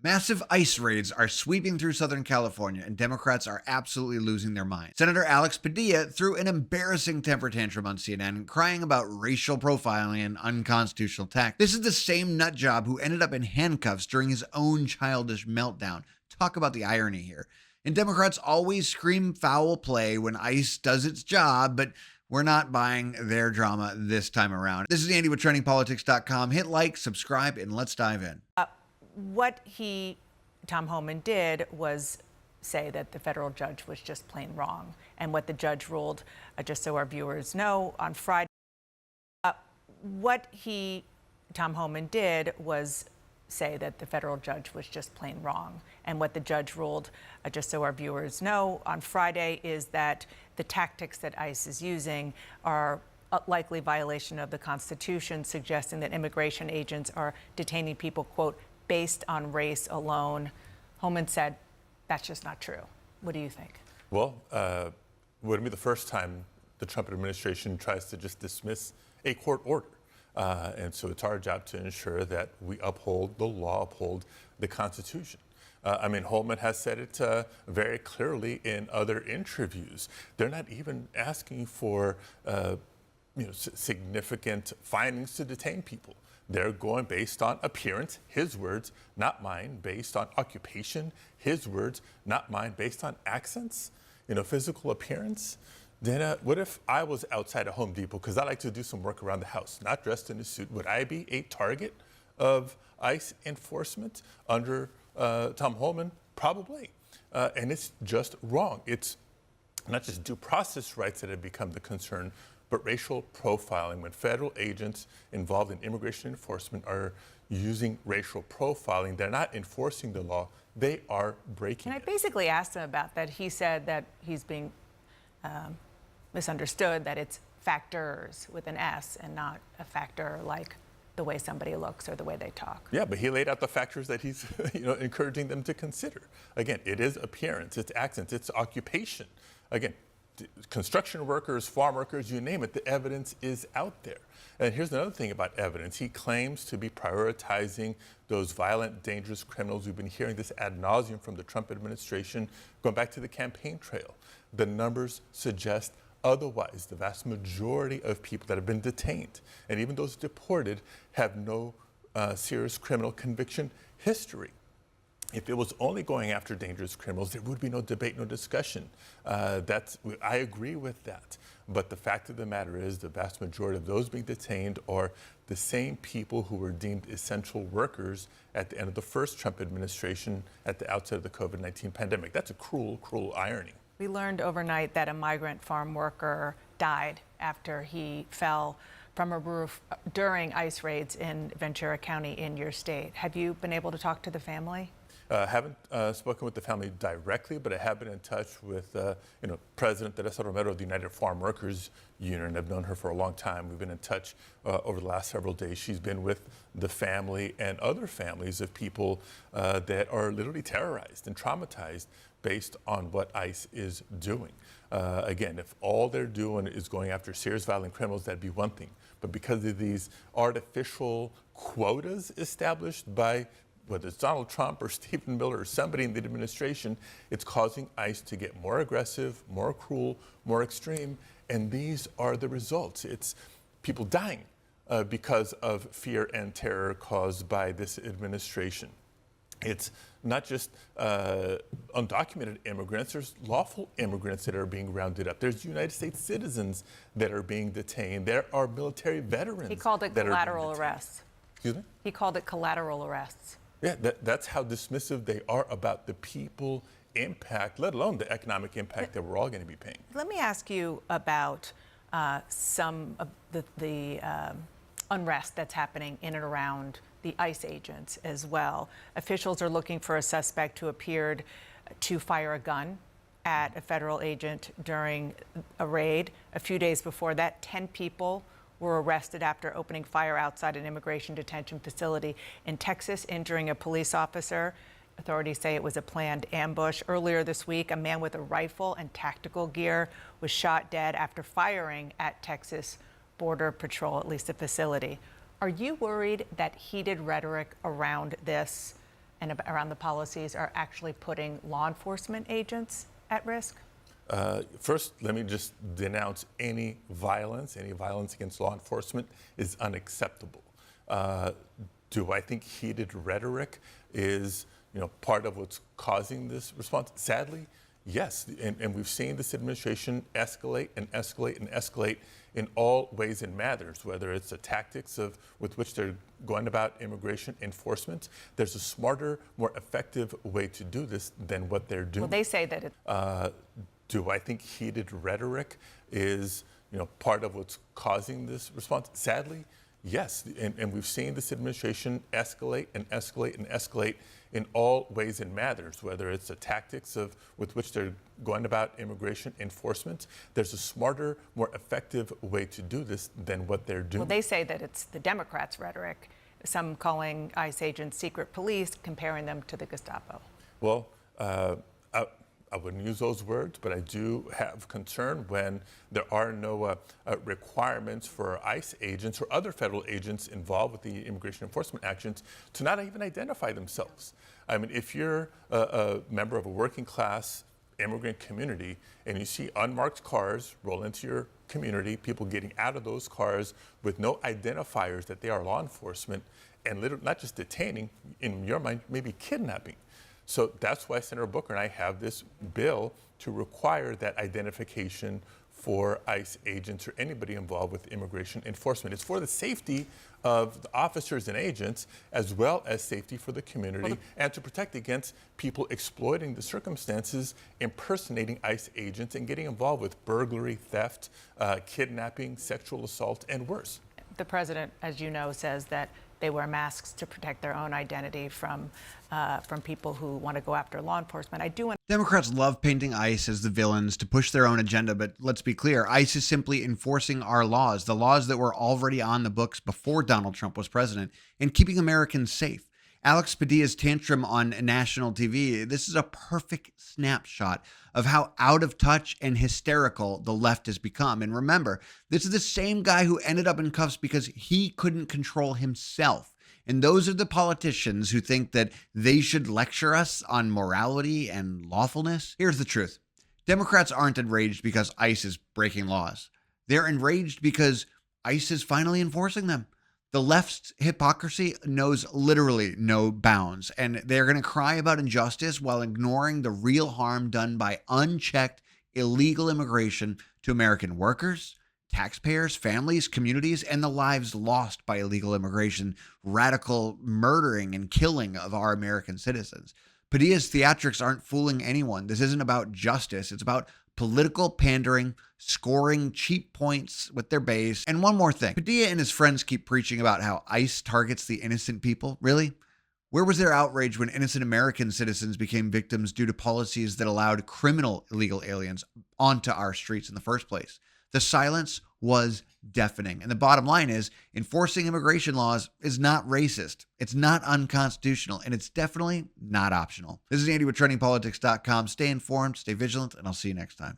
Massive ICE raids are sweeping through Southern California, and Democrats are absolutely losing their minds. Senator Alex Padilla threw an embarrassing temper tantrum on CNN, crying about racial profiling and unconstitutional tax. This is the same nutjob who ended up in handcuffs during his own childish meltdown. Talk about the irony here. And Democrats always scream foul play when ICE does its job, but we're not buying their drama this time around. This is Andy with TrendingPolitics.com. Hit like, subscribe, and let's dive in. What Tom Homan did was say that the federal judge was just plain wrong. And what the judge ruled, just so our viewers know, on Friday, Tom Homan did was say that the federal judge was just plain wrong. And what the judge ruled, just so our viewers know, on Friday is that the tactics that ICE is using are a likely violation of the Constitution, suggesting that immigration agents are detaining people, quote, based on race alone. Homan said that's just not true. What do you think? Well, wouldn't be the first time the Trump administration tries to just dismiss a court order. And so it's our job to ensure that we uphold the law, uphold the Constitution. Homan has said it very clearly in other interviews. They're not even asking for significant findings to detain people. They're going based on appearance, his words, not mine, based on occupation, his words, not mine, based on accents, physical appearance. Then what if I was outside of Home Depot, because I like to do some work around the house, not dressed in a suit, would I be a target of ICE enforcement under Tom Homan? Probably. And it's just wrong. It's not just due process rights that have become the concern, but racial profiling. When federal agents involved in immigration enforcement are using racial profiling, they're not enforcing the law, they are breaking it. And I basically asked him about that. He said that he's being misunderstood, that it's factors with an S and not a factor like the way somebody looks or the way they talk. Yeah, but he laid out the factors that he's encouraging them to consider. Again, it is appearance, it's accents, it's occupation. Again, construction workers, farm workers, you name it, the evidence is out there. And here's another thing about evidence. He claims to be prioritizing those violent, dangerous criminals. We've been hearing this ad nauseum from the Trump administration, going back to the campaign trail. The numbers suggest otherwise. The vast majority of people that have been detained, and even those deported, have no serious criminal conviction history. If it was only going after dangerous criminals, there would be no debate, no discussion. I agree with that. But the fact of the matter is the vast majority of those being detained are the same people who were deemed essential workers at the end of the first Trump administration at the outset of the COVID-19 pandemic. That's a cruel, cruel irony. We learned overnight that a migrant farm worker died after he fell from a roof during ICE raids in Ventura County in your state. Have you been able to talk to the family? Haven't spoken with the family directly, but I have been in touch with President Teresa Romero of the United Farm Workers Union. I've known her for a long time. We've been in touch over the last several days. She's been with the family and other families of people that are literally terrorized and traumatized based on what ICE is doing. Again, if all they're doing is going after serious violent criminals, that'd be one thing. But because of these artificial quotas established by whether it's Donald Trump or Stephen Miller or somebody in the administration, it's causing ICE to get more aggressive, more cruel, more extreme. And these are the results. It's people dying because of fear and terror caused by this administration. It's not just undocumented immigrants. There's lawful immigrants that are being rounded up. There's United States citizens that are being detained. There are military veterans. He called it collateral arrests. Excuse me? He called it collateral arrests. Yeah, that's how dismissive they are about the people impact, let alone the economic impact that we're all going to be paying. Let me ask you about some of the unrest that's happening in and around the ICE agents as well. Officials are looking for a suspect who appeared to fire a gun at a federal agent during a raid. A few days before that, 10 people were arrested after opening fire outside an immigration detention facility in Texas, injuring a police officer. Authorities say it was a planned ambush. Earlier this week, a man with a rifle and tactical gear was shot dead after firing at Texas Border Patrol, at least a facility. Are you worried that heated rhetoric around this and around the policies are actually putting law enforcement agents at risk? First, let me just denounce any violence. Any violence against law enforcement is unacceptable. Do I think heated rhetoric is, part of what's causing this response? Sadly, yes. And we've seen this administration escalate and escalate and escalate in all ways and manners, whether it's the tactics with which they're going about immigration enforcement. There's a smarter, more effective way to do this than what they're doing. Well, they say that it. Do I think heated rhetoric is, part of what's causing this response? Sadly, yes. And we've seen this administration escalate and escalate and escalate in all ways and manners, whether it's the tactics with which they're going about immigration enforcement. There's a smarter, more effective way to do this than what they're doing. Well, they say that it's the Democrats' rhetoric, some calling ICE agents secret police, comparing them to the Gestapo. Well, I wouldn't use those words, but I do have concern when there are no requirements for ICE agents or other federal agents involved with the immigration enforcement actions to not even identify themselves. I mean, if you're a member of a working class immigrant community and you see unmarked cars roll into your community, people getting out of those cars with no identifiers that they are law enforcement, and literally not just detaining, in your mind, maybe kidnapping. So that's why Senator Booker and I have this bill to require that identification for ICE agents or anybody involved with immigration enforcement. It's for the safety of the officers and agents, as well as safety for the community, and to protect against people exploiting the circumstances, impersonating ICE agents, and getting involved with burglary, theft, kidnapping, sexual assault, and worse. The president, as you know, says that they wear masks to protect their own identity from people who want to go after law enforcement. Democrats love painting ICE as the villains to push their own agenda, but let's be clear, ICE is simply enforcing our laws, the laws that were already on the books before Donald Trump was president, and keeping Americans safe. Alex Padilla's tantrum on national TV, this is a perfect snapshot of how out of touch and hysterical the left has become. And remember, this is the same guy who ended up in cuffs because he couldn't control himself. And those are the politicians who think that they should lecture us on morality and lawfulness. Here's the truth. Democrats aren't enraged because ICE is breaking laws. They're enraged because ICE is finally enforcing them. The left's hypocrisy knows literally no bounds, and they're going to cry about injustice while ignoring the real harm done by unchecked illegal immigration to American workers, taxpayers, families, communities, and the lives lost by illegal immigration, radical murdering and killing of our American citizens. Padilla's theatrics aren't fooling anyone. This isn't about justice. It's about political pandering, scoring cheap points with their base. And one more thing. Padilla and his friends keep preaching about how ICE targets the innocent people. Really? Where was their outrage when innocent American citizens became victims due to policies that allowed criminal illegal aliens onto our streets in the first place? The silence was deafening. And the bottom line is, enforcing immigration laws is not racist. It's not unconstitutional, and it's definitely not optional. This is Andy with TrendingPolitics.com. Stay informed, stay vigilant, and I'll see you next time.